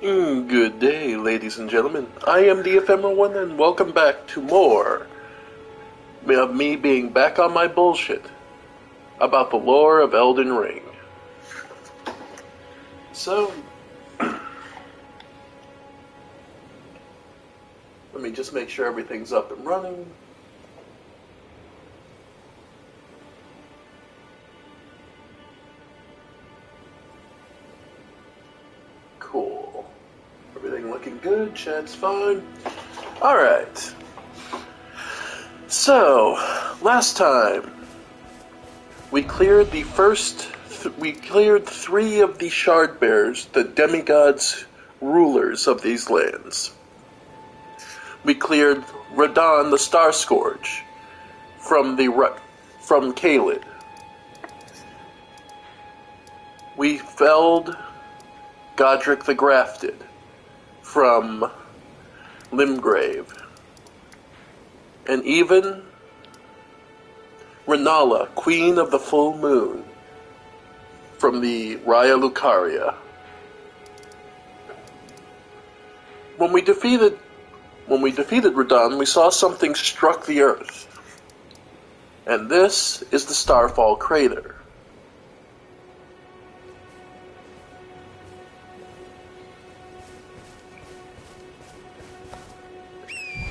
Good day, ladies and gentlemen. I am the Ephemeral One, and welcome back to more of me being back on my bullshit about the lore of Elden Ring. So, let me just make sure everything's up and running. Cool. Everything looking good, chat's fine. Alright. So, last time, we cleared we cleared 3 of the shard bearers, the demigods rulers of these lands. We cleared Radon the Star Scourge from Kaled. We felled Godric the Grafted from Limgrave. And even Renala, Queen of the Full Moon, from the Raya Lucaria. When we defeated Radon, we saw something struck the earth. And this is the Starfall Crater.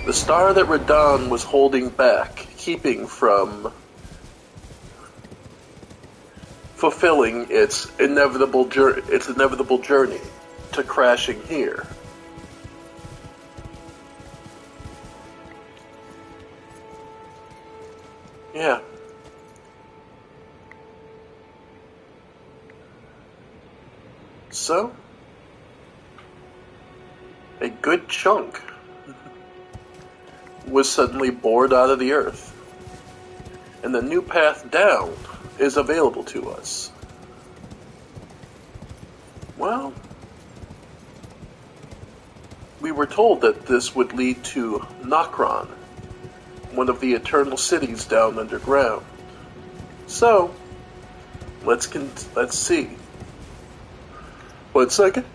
The star that Radon was holding back, keeping from fulfilling its inevitable journey to crashing here. Yeah. So, a good chunk was suddenly bored out of the earth, and the new path down is available to us. Well, we were told that this would lead to Nokron, one of the eternal cities down underground. So, let's see. 1 second.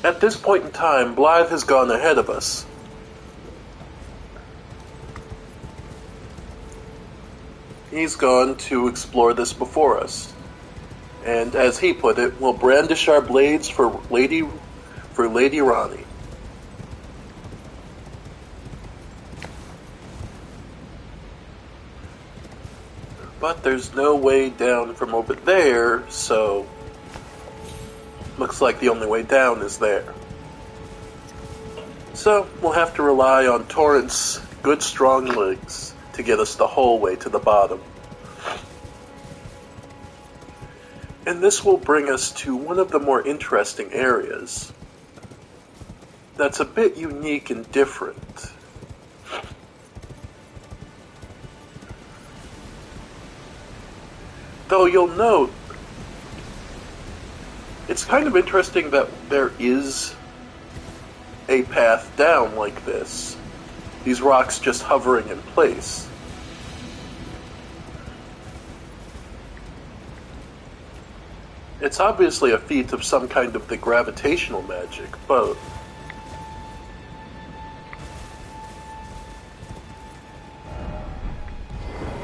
At this point in time, Blythe has gone ahead of us. He's gone to explore this before us. And as he put it, we'll brandish our blades for Lady Ronnie. But there's no way down from over there, so looks like the only way down is there. So we'll have to rely on Torrent's good strong legs to get us the whole way to the bottom. And this will bring us to one of the more interesting areas that's a bit unique and different. Though you'll note, it's kind of interesting that there is a path down like this. These rocks just hovering in place. It's obviously a feat of some kind of the gravitational magic, but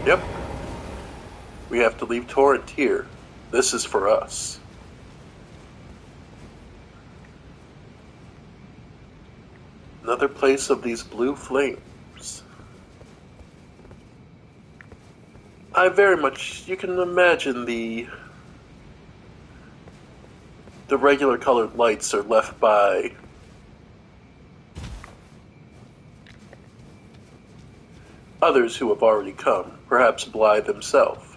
yep. We have to leave Torrent here. This is for us. Another place of these blue flames. You can imagine the regular colored lights are left by others who have already come, perhaps Blythe himself.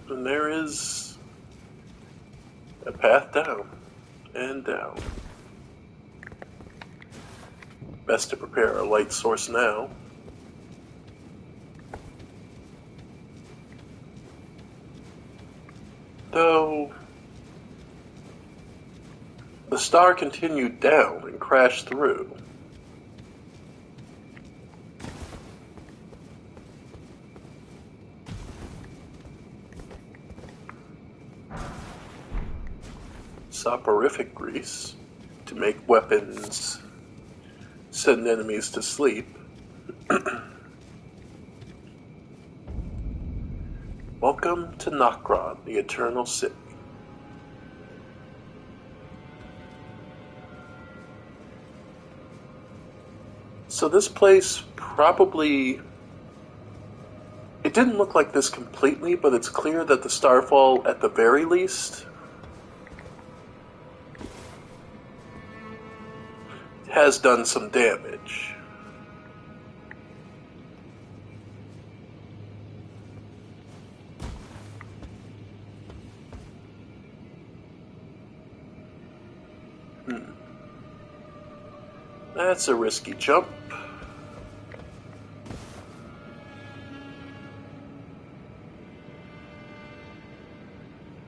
And there is a path down and down. Best to prepare a light source now. Though the star continued down and crashed through. Soporific grease to make weapons send enemies to sleep. Welcome to Nokron, the Eternal City. So this place probably... It didn't look like this completely, but it's clear that the Starfall, at the very least, has done some damage. That's a risky jump.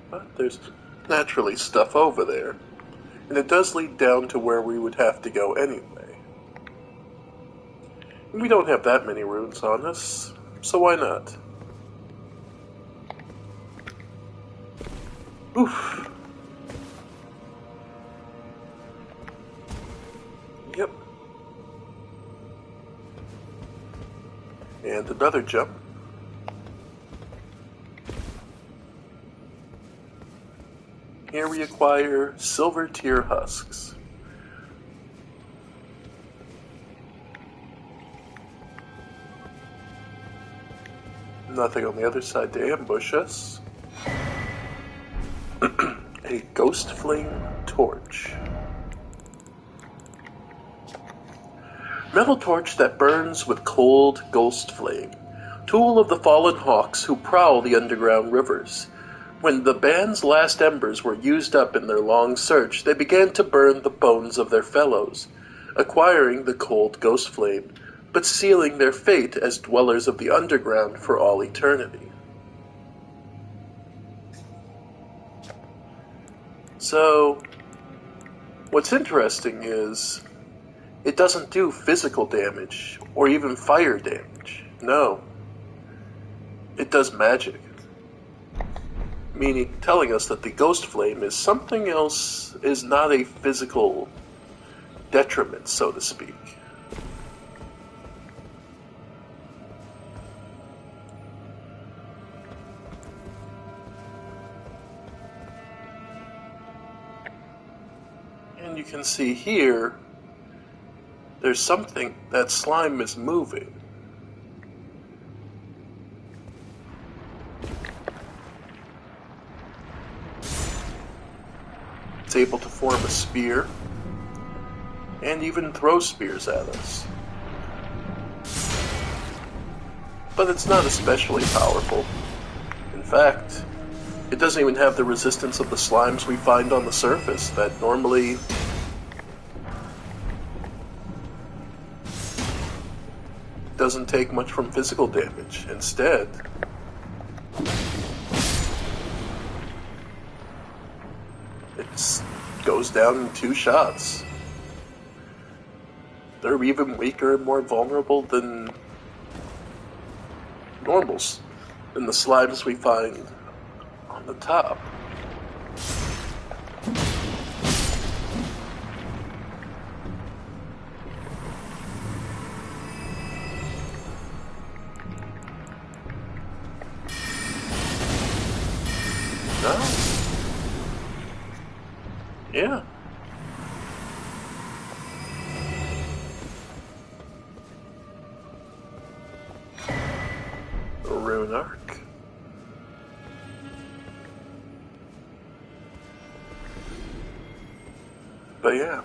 But there's naturally stuff over there. And it does lead down to where we would have to go anyway. And we don't have that many runes on us, so why not? Oof. Yep. And another jump. Here we acquire silver tier husks. Nothing on the other side to ambush us. A ghost flame torch. Metal torch that burns with cold ghost flame. Tool of the fallen hawks who prowl the underground rivers. When the band's last embers were used up in their long search, they began to burn the bones of their fellows, acquiring the cold ghost flame, but sealing their fate as dwellers of the underground for all eternity. So, what's interesting is, it doesn't do physical damage, or even fire damage. No. It does magic. Meaning, telling us that the ghost flame is something else, is not a physical detriment, so to speak. And you can see here, there's something, that slime is moving. It's able to form a spear, and even throw spears at us. But it's not especially powerful. In fact, it doesn't even have the resistance of the slimes we find on the surface that normally doesn't take much from physical damage. Instead, it goes down in 2 shots. They're even weaker and more vulnerable than normals, than the slimes we find on the top. No. Yeah. A rune arc. But yeah.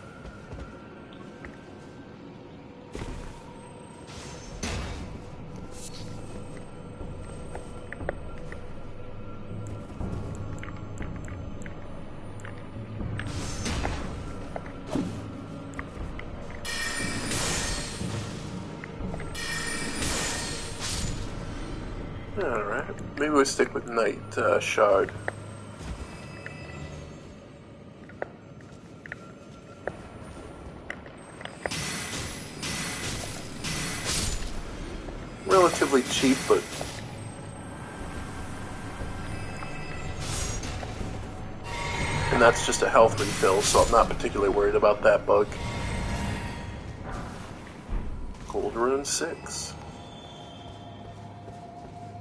Alright, maybe we'll stick with Night Shard. Relatively cheap, but and that's just a health refill, so I'm not particularly worried about that bug. Gold Rune 6.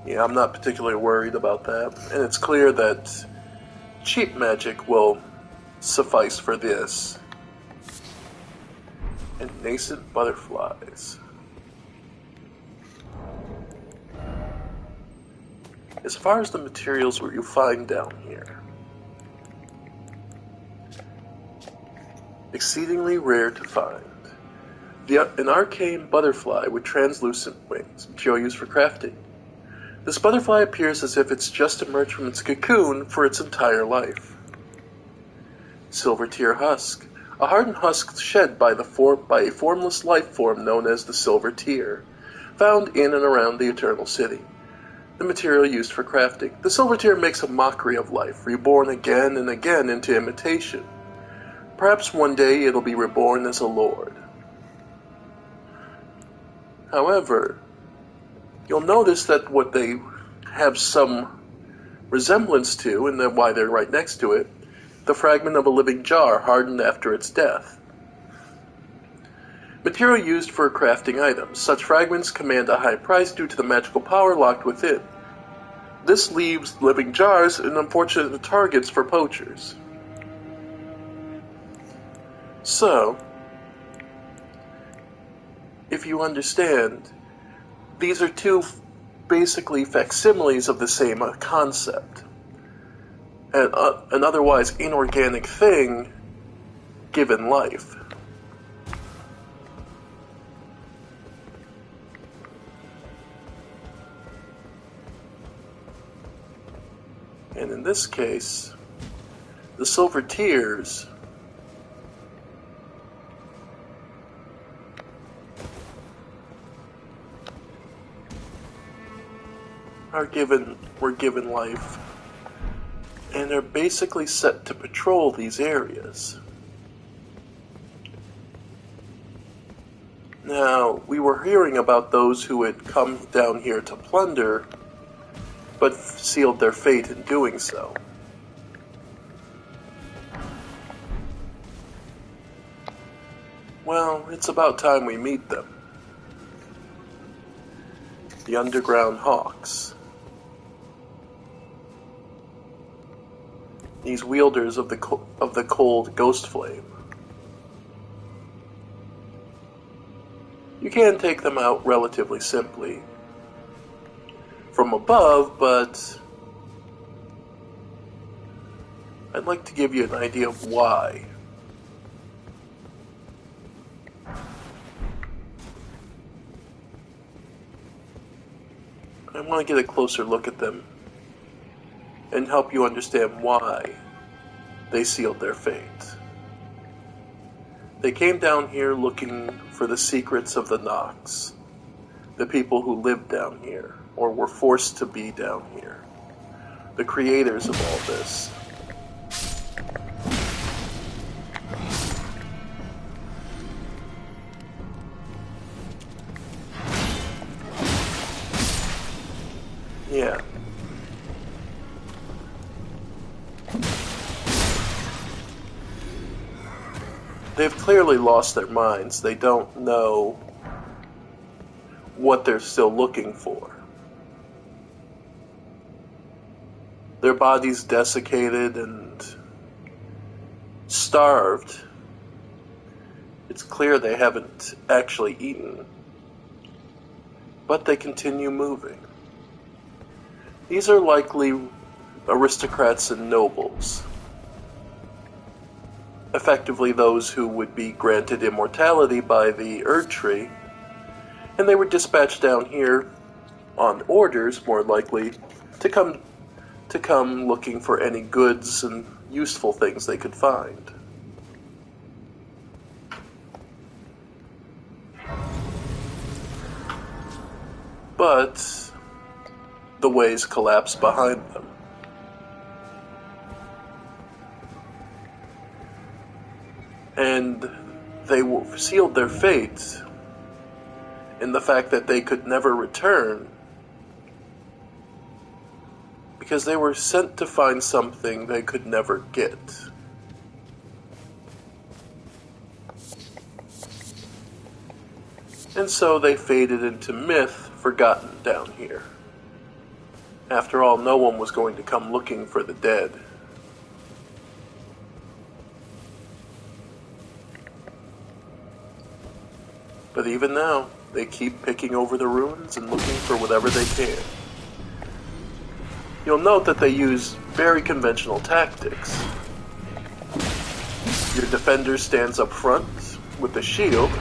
Yeah, I'm not particularly worried about that, and it's clear that cheap magic will suffice for this. And nascent butterflies. As far as the materials you find down here, exceedingly rare to find. An arcane butterfly with translucent wings, material used for crafting. This butterfly appears as if it's just emerged from its cocoon for its entire life. Silver tear husk, a hardened husk shed by a formless life form known as the silver tear, found in and around the Eternal City. The material used for crafting. The silver tear makes a mockery of life, reborn again and again into imitation. Perhaps one day it'll be reborn as a lord. However, you'll notice that what they have some resemblance to, and then why they're right next to it, the fragment of a living jar hardened after its death. Material used for crafting items. Such fragments command a high price due to the magical power locked within. This leaves living jars unfortunate targets for poachers. So, if you understand, these are two basically facsimiles of the same concept. An otherwise inorganic thing given life. And in this case, the silver tears were given life, and are basically set to patrol these areas. Now, we were hearing about those who had come down here to plunder, but sealed their fate in doing so. Well, it's about time we meet them. The Underground Hawks. These wielders of the cold ghost flame. You can take them out relatively simply from above, but I'd like to give you an idea of why. I want to get a closer look at them and help you understand why they sealed their fate. They came down here looking for the secrets of the Nox, the people who lived down here, or were forced to be down here, the creators of all this. Yeah. They've clearly lost their minds. They don't know what they're still looking for. Their bodies desiccated and starved. It's clear they haven't actually eaten, but they continue moving. These are likely aristocrats and nobles, effectively those who would be granted immortality by the Erd Tree, and they were dispatched down here on orders, more likely, to come looking for any goods and useful things they could find. But the ways collapse behind them. And they sealed their fate in the fact that they could never return because they were sent to find something they could never get. And so they faded into myth, forgotten down here. After all, no one was going to come looking for the dead. But even now, they keep picking over the ruins and looking for whatever they can. You'll note that they use very conventional tactics. Your defender stands up front with a shield.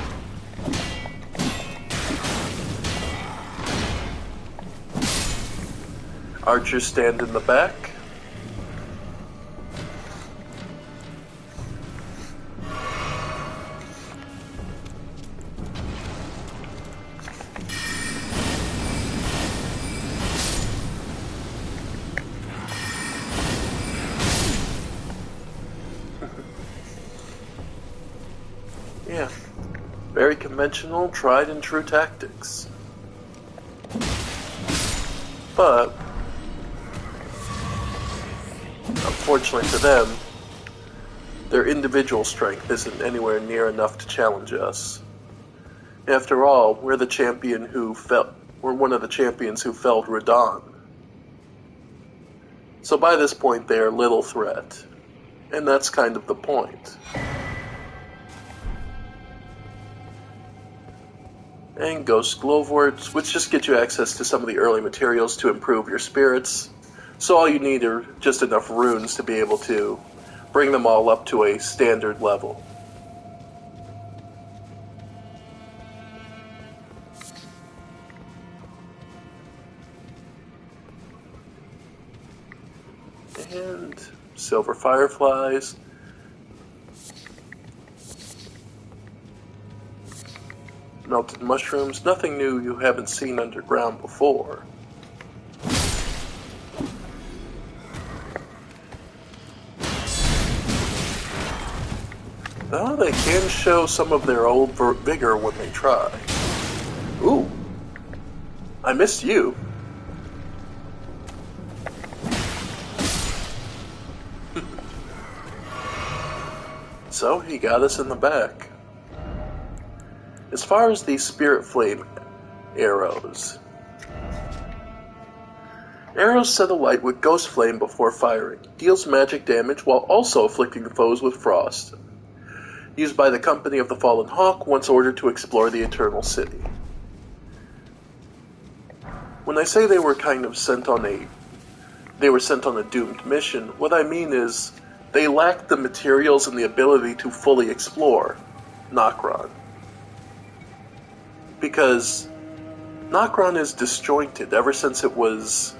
Archers stand in the back. Yeah, very conventional, tried and true tactics. But unfortunately for them, their individual strength isn't anywhere near enough to challenge us. After all, we're one of the champions who felled Radon. So by this point, they are little threat, and that's kind of the point. And Ghost Glowworts, which just get you access to some of the early materials to improve your spirits. So all you need are just enough runes to be able to bring them all up to a standard level. And silver fireflies. Melted mushrooms, nothing new you haven't seen underground before. Well, they can show some of their old vigor when they try. Ooh, I missed you. So he got us in the back. As far as the Spirit Flame arrows, arrows set alight with Ghost Flame before firing, deals magic damage while also afflicting foes with frost. Used by the Company of the Fallen Hawk once ordered to explore the Eternal City. When I say they were sent on a doomed mission, what I mean is they lacked the materials and the ability to fully explore Nokron. Because Nokron is disjointed ever since it was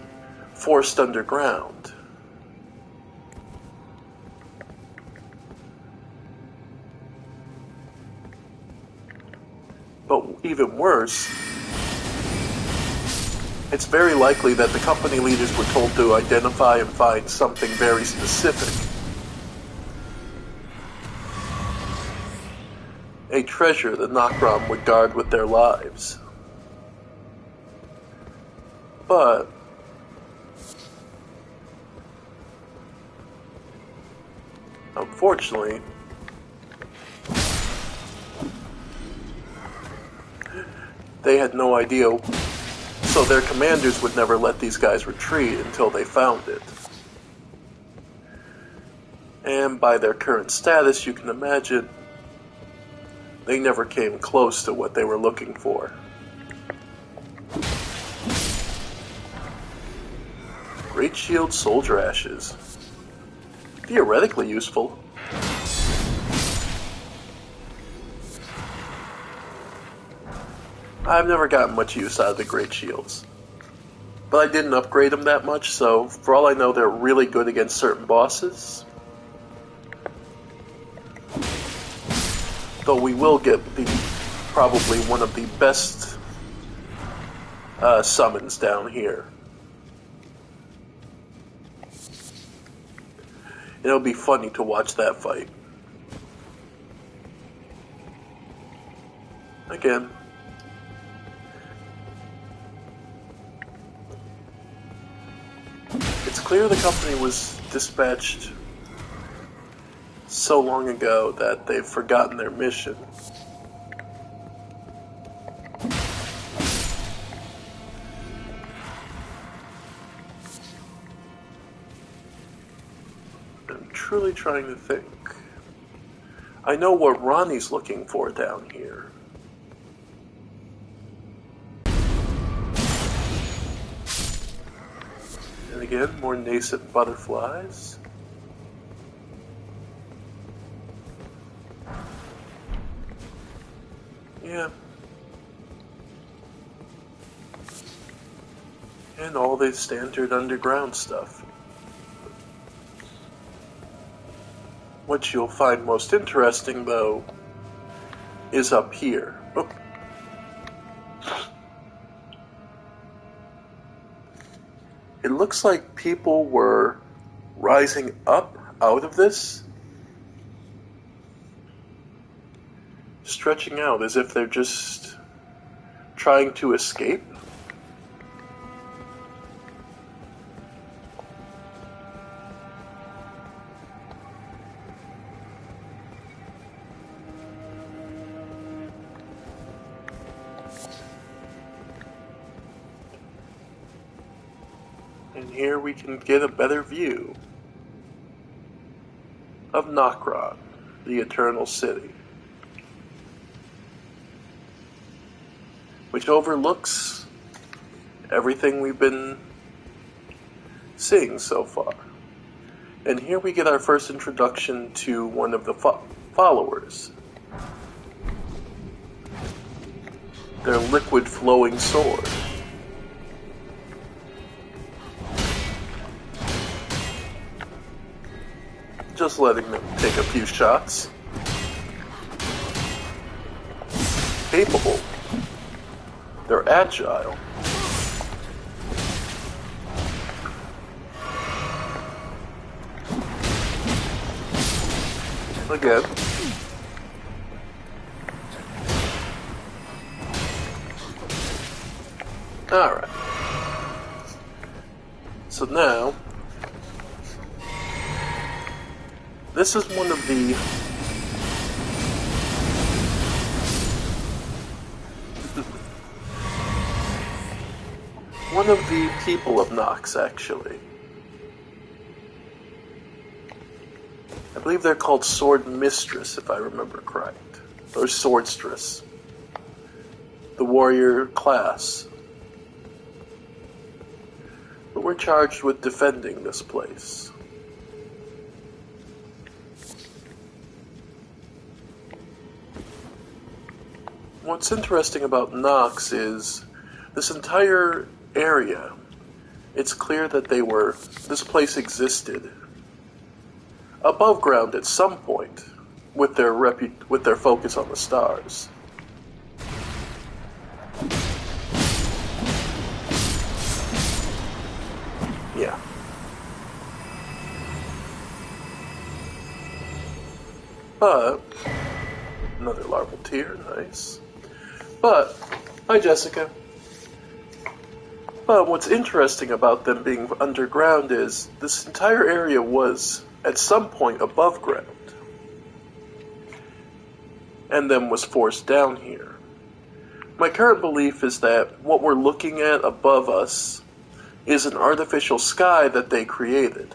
forced underground. But even worse, it's very likely that the company leaders were told to identify and find something very specific. A treasure that Nokron would guard with their lives. But unfortunately, they had no idea, so their commanders would never let these guys retreat until they found it. And by their current status, you can imagine they never came close to what they were looking for. Great Shield Soldier Ashes. Theoretically useful. I've never gotten much use out of the Great Shields. But I didn't upgrade them that much, so for all I know they're really good against certain bosses. Though we will get probably one of the best summons down here. It'll be funny to watch that fight. Again. It's clear the company was dispatched so long ago that they've forgotten their mission. I'm truly trying to think. I know what Ronnie's looking for down here. And again, more nascent butterflies. Yeah. And all the standard underground stuff. What you'll find most interesting, though, is up here. Oh. It looks like people were rising up out of this, stretching out as if they're just trying to escape. And here we can get a better view of Nokron, the Eternal City, which overlooks everything we've been seeing so far. And here we get our first introduction to one of the followers. Their liquid flowing sword. Just letting them take a few shots. Capable. They're agile. Again. Alright. So now, this is one of the people of Nox, actually. I believe they're called Sword Mistress, if I remember correct. Or Swordstress. The warrior class. But we're charged with defending this place. What's interesting about Nox is this entire area, it's clear that this place existed above ground at some point with their focus on the stars. Yeah. But another larval tear, nice. But, hi Jessica. But what's interesting about them being underground is this entire area was, at some point, above ground. And then was forced down here. My current belief is that what we're looking at above us is an artificial sky that they created.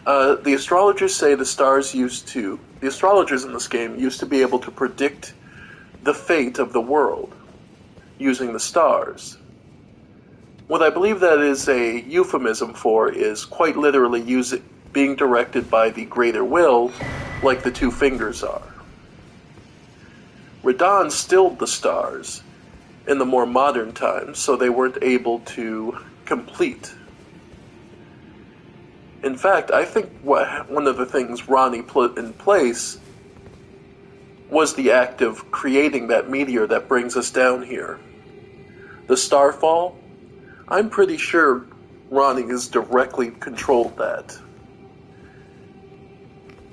The astrologers say the astrologers in this game used to be able to predict the fate of the world using the stars. What I believe that is a euphemism for is quite literally being directed by the greater will, like the two fingers are. Radon stilled the stars in the more modern times, so they weren't able to complete. In fact, I think one of the things Ronnie put in place was the act of creating that meteor that brings us down here. The starfall, I'm pretty sure Ronnie has directly controlled that.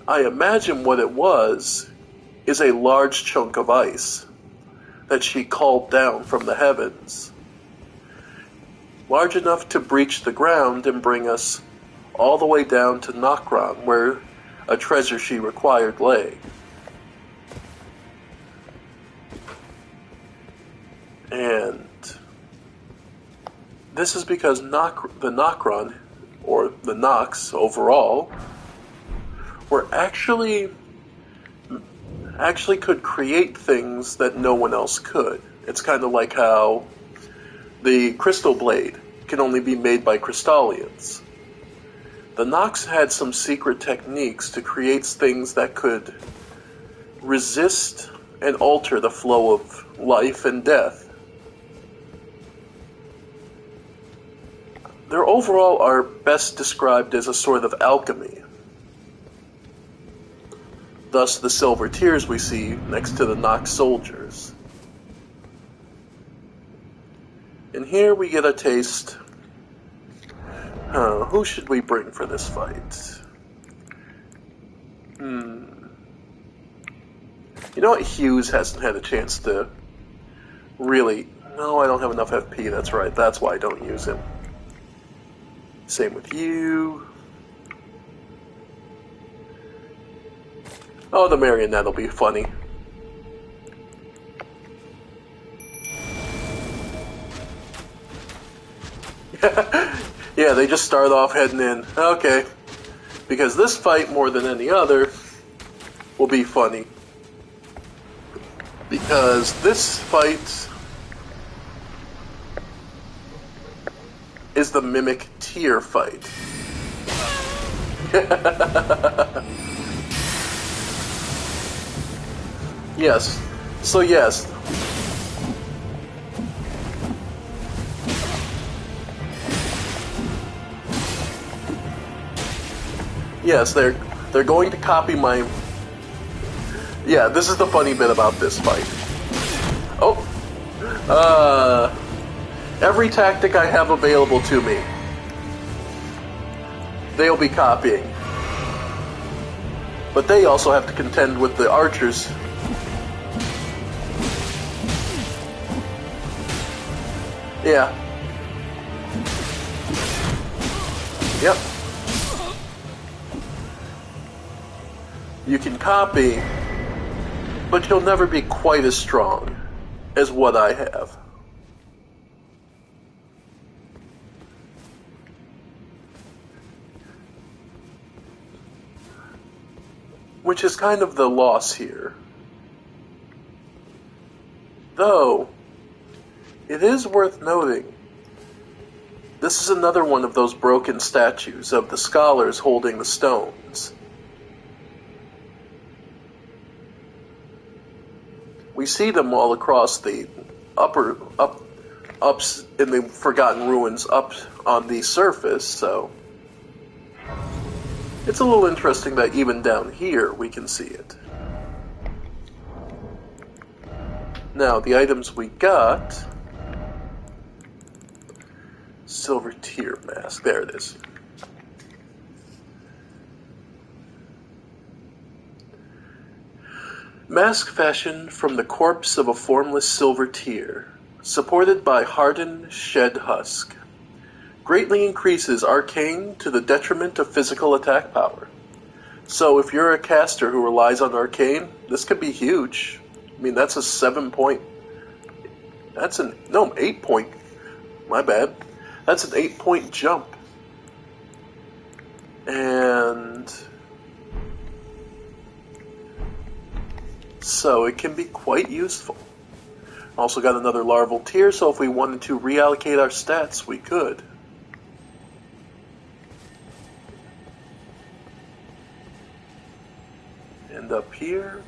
I imagine what it was is a large chunk of ice that she called down from the heavens, large enough to breach the ground and bring us all the way down to Nokron, where a treasure she required lay. And this is because the Nokron, or the Nox overall, were actually could create things that no one else could. It's kind of like how the Crystal Blade can only be made by Crystallians. The Nox had some secret techniques to create things that could resist and alter the flow of life and death. Their overall are best described as a sort of alchemy. Thus the silver tears we see next to the Nox soldiers. And here we get a taste. Who should we bring for this fight? You know what? Hughes hasn't had a chance to really... No, I don't have enough FP, that's right. That's why I don't use him. Same with you. Oh, the marionette will be funny. Yeah, they just start off heading in. Okay. Because this fight, more than any other, will be funny. Because this fight is the Mimic Tier fight. Yes. So yes. Yes, they're going to copy my... Yeah, this is the funny bit about this fight. Oh. Every tactic I have available to me, they'll be copying. But they also have to contend with the archers. Yeah. Yep. You can copy, but you'll never be quite as strong as what I have. Which is kind of the loss here. Though, it is worth noting, this is another one of those broken statues of the scholars holding the stones. We see them all across the ups in the Forgotten Ruins up on the surface, so it's a little interesting that even down here we can see it. Now, the items we got... Silver Tear Mask, there it is. Mask fashioned from the corpse of a formless silver tear, supported by hardened shed husk, greatly increases arcane to the detriment of physical attack power. So if you're a caster who relies on arcane, this could be huge. I mean, that's a 7-point... That's an... No, 8-point... My bad. That's an 8-point jump. And... so it can be quite useful. Also got another larval tier, so if we wanted to reallocate our stats, we could. And up here,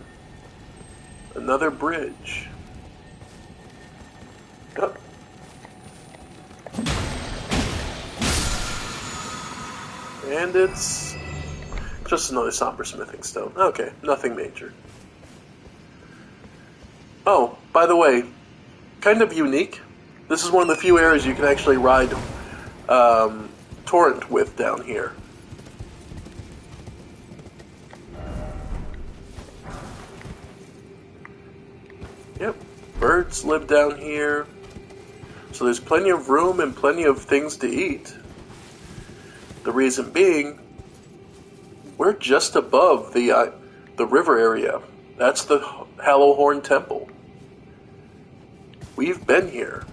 another bridge. Oh. And it's just another somber smithing stone. Okay, nothing major. Oh, by the way, kind of unique. This is one of the few areas you can actually ride Torrent with down here. Yep, birds live down here. So there's plenty of room and plenty of things to eat. The reason being, we're just above the river area. That's the Hallowhorn Temple. We've been here.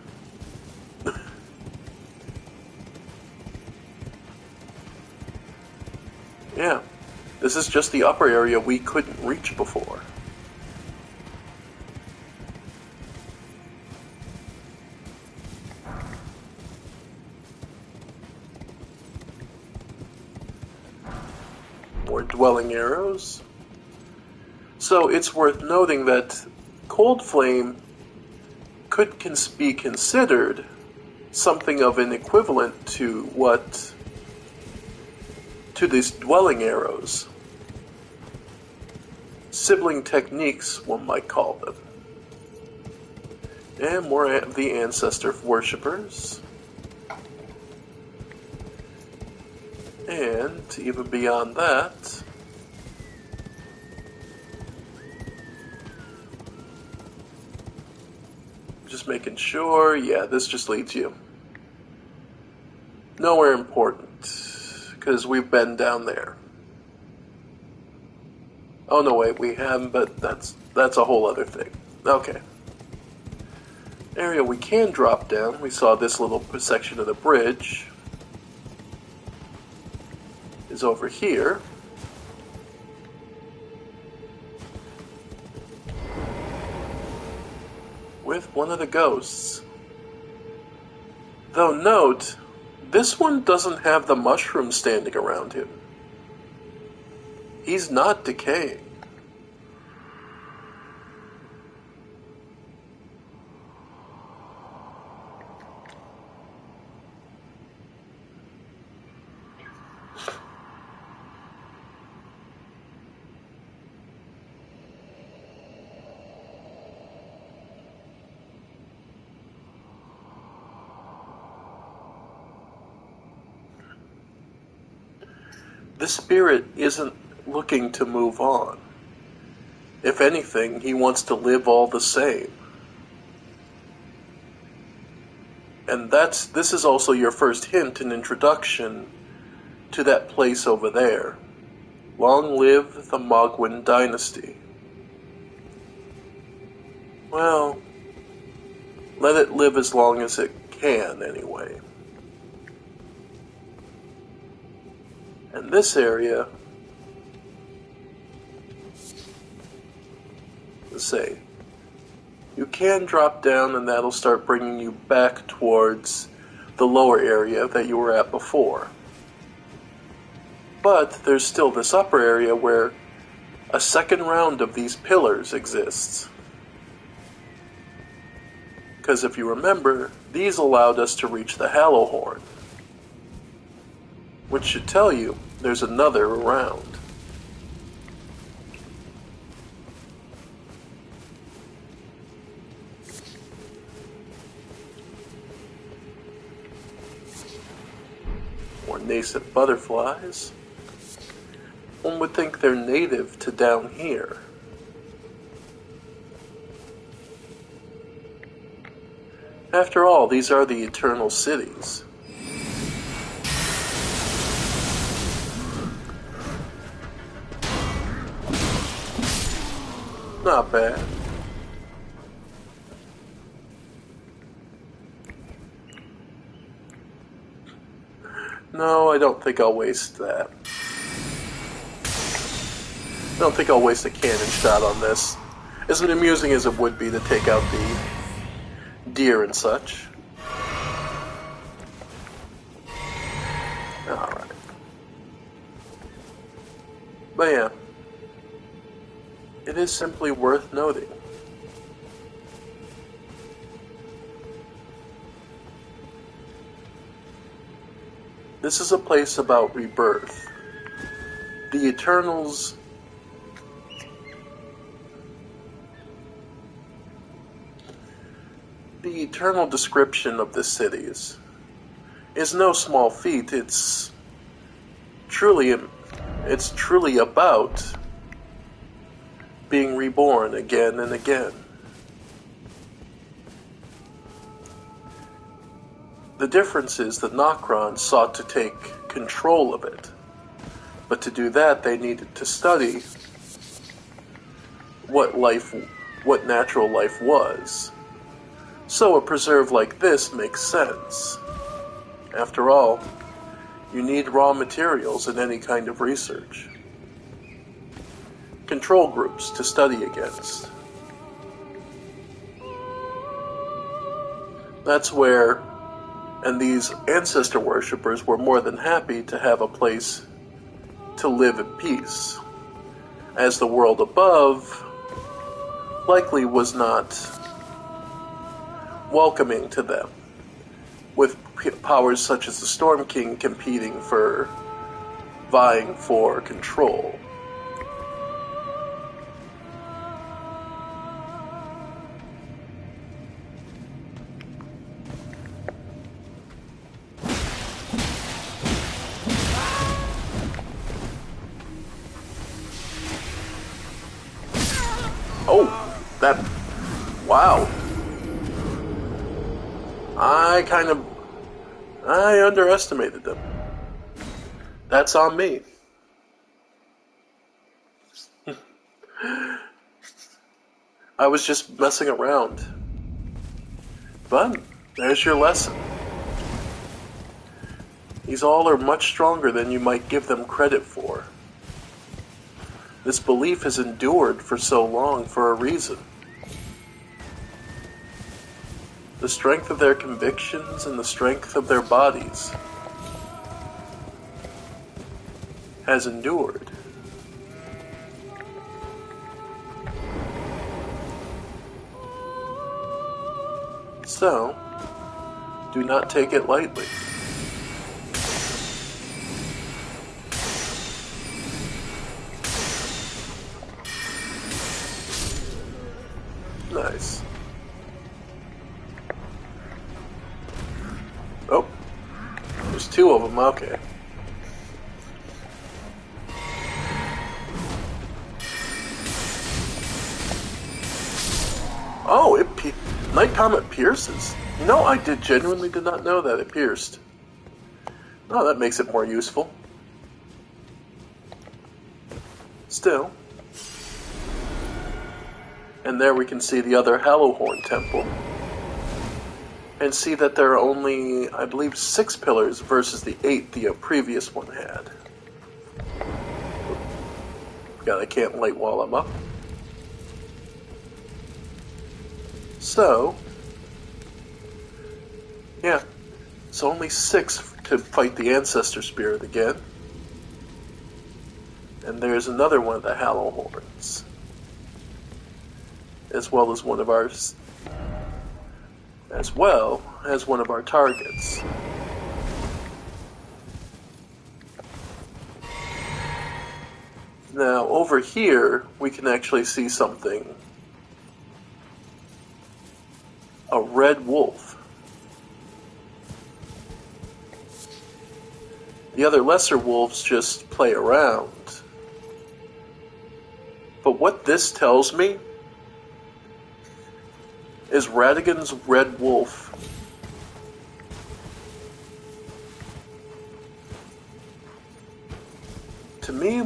Yeah, this is just the upper area we couldn't reach before. More dwelling arrows. So it's worth noting that Cold Flame could be considered something of an equivalent to these dwelling arrows. Sibling techniques, one might call them. And more of the ancestor worshippers. And even beyond that, just making sure, yeah, this just leads you nowhere important, because we've been down there. Oh no, wait, we haven't, but that's a whole other thing. Okay. Area we can drop down. We saw this little section of the bridge is over here. With one of the ghosts. Though note, this one doesn't have the mushroom standing around him. He's not decaying. The spirit isn't looking to move on. If anything, he wants to live all the same. And this is also your first hint and introduction to that place over there. Long live the Mogwin dynasty. Well, let it live as long as it can, anyway. And this area, let's say, you can drop down and that'll start bringing you back towards the lower area that you were at before. But there's still this upper area where a second round of these pillars exists. Because if you remember, these allowed us to reach the Hallowhorn, which should tell you there's another around. More nascent butterflies. One would think they're native to down here. After all, these are the eternal cities. Not bad. No, I don't think I'll waste that. I don't think I'll waste a cannon shot on this. As amusing as it would be to take out the deer and such. Alright. But yeah. It is simply worth noting. This is a place about rebirth. The Eternals the eternal description of the cities is no small feat. It's truly about being reborn again and again. The difference is the Nokron sought to take control of it. But to do that, they needed to study what natural life was. So a preserve like this makes sense. After all, you need raw materials in any kind of research. Control groups to study against. That's where, and these ancestor worshippers were more than happy to have a place to live in peace, as the world above likely was not welcoming to them, with powers such as the Storm King vying for control. Oh, wow. I underestimated them. That's on me. I was just messing around. But there's your lesson. These all are much stronger than you might give them credit for. This belief has endured for so long for a reason. The strength of their convictions and the strength of their bodies has endured. So, do not take it lightly. Nice. Oh, there's two of them, okay. Oh, Night Comet pierces. You know, I genuinely did not know that it pierced. Oh, that makes it more useful. Still. And there we can see the other Hallowhorn Temple. And see that there are only, I believe, 6 pillars versus the 8 the previous one had. God, I can't light while I'm up. So, yeah, it's only 6 to fight the Ancestor Spirit again. And there's another one of the Hallowhorns, as well as one of our targets. Now, over here, we can actually see something. A red wolf. The other lesser wolves just play around. But what this tells me is Radigan's red wolf to me,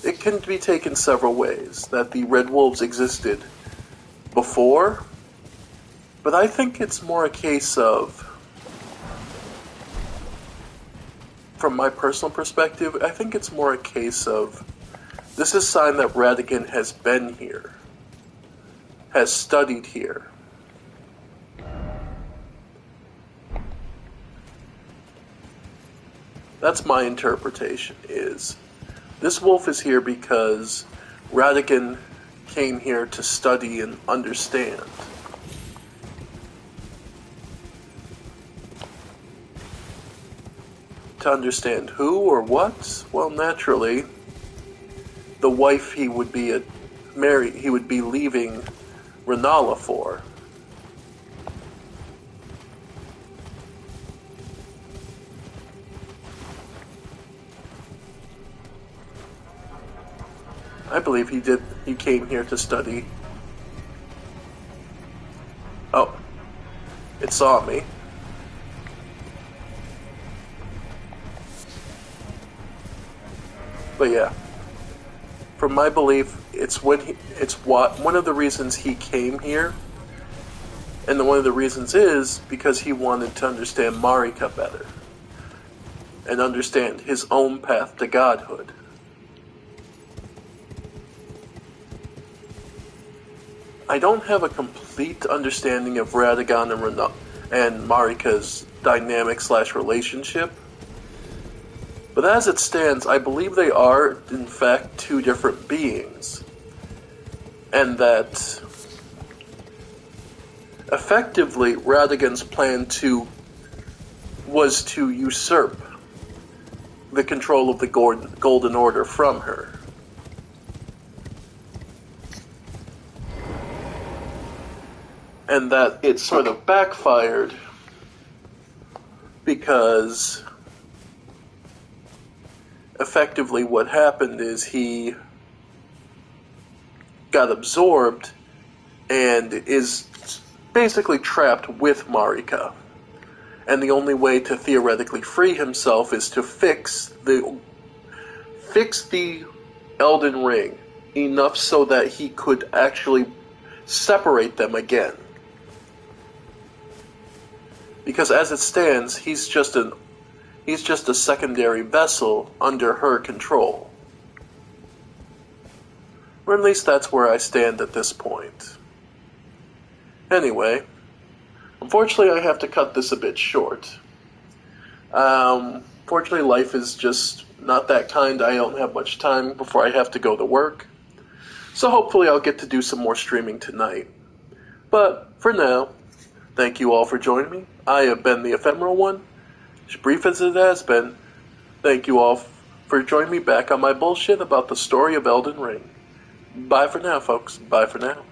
it can be taken several ways. That the red wolves existed before, but I think it's more a case of, from my personal perspective, I think it's more a case of, this is a sign that Radigan has been here, has studied here. That's my interpretation, is this wolf is here because Radigan came here to study and understand. To understand who or what? Well, naturally, the wife he would be leaving Renala for. I believe he came here to study. Oh, it saw me. But yeah, from my belief, one of the reasons he came here, and one of the reasons is because he wanted to understand Marika better and understand his own path to godhood. I don't have a complete understanding of Radagon and Marika's dynamic/relationship, but as it stands, I believe they are, in fact, two different beings, and that effectively Radagon's plan was to usurp the control of the Golden Order from her. And that it sort of backfired because effectively what happened is he got absorbed and is basically trapped with Marika. And the only way to theoretically free himself is to fix the Elden Ring enough so that he could actually separate them again. Because as it stands, he's just a secondary vessel under her control. Or at least that's where I stand at this point. Anyway, unfortunately I have to cut this a bit short. Fortunately, life is just not that kind. I don't have much time before I have to go to work. So hopefully I'll get to do some more streaming tonight. But for now, thank you all for joining me. I have been the Ephemeral One. As brief as it has been, thank you all for joining me back on my bullshit about the story of Elden Ring. Bye for now, folks. Bye for now.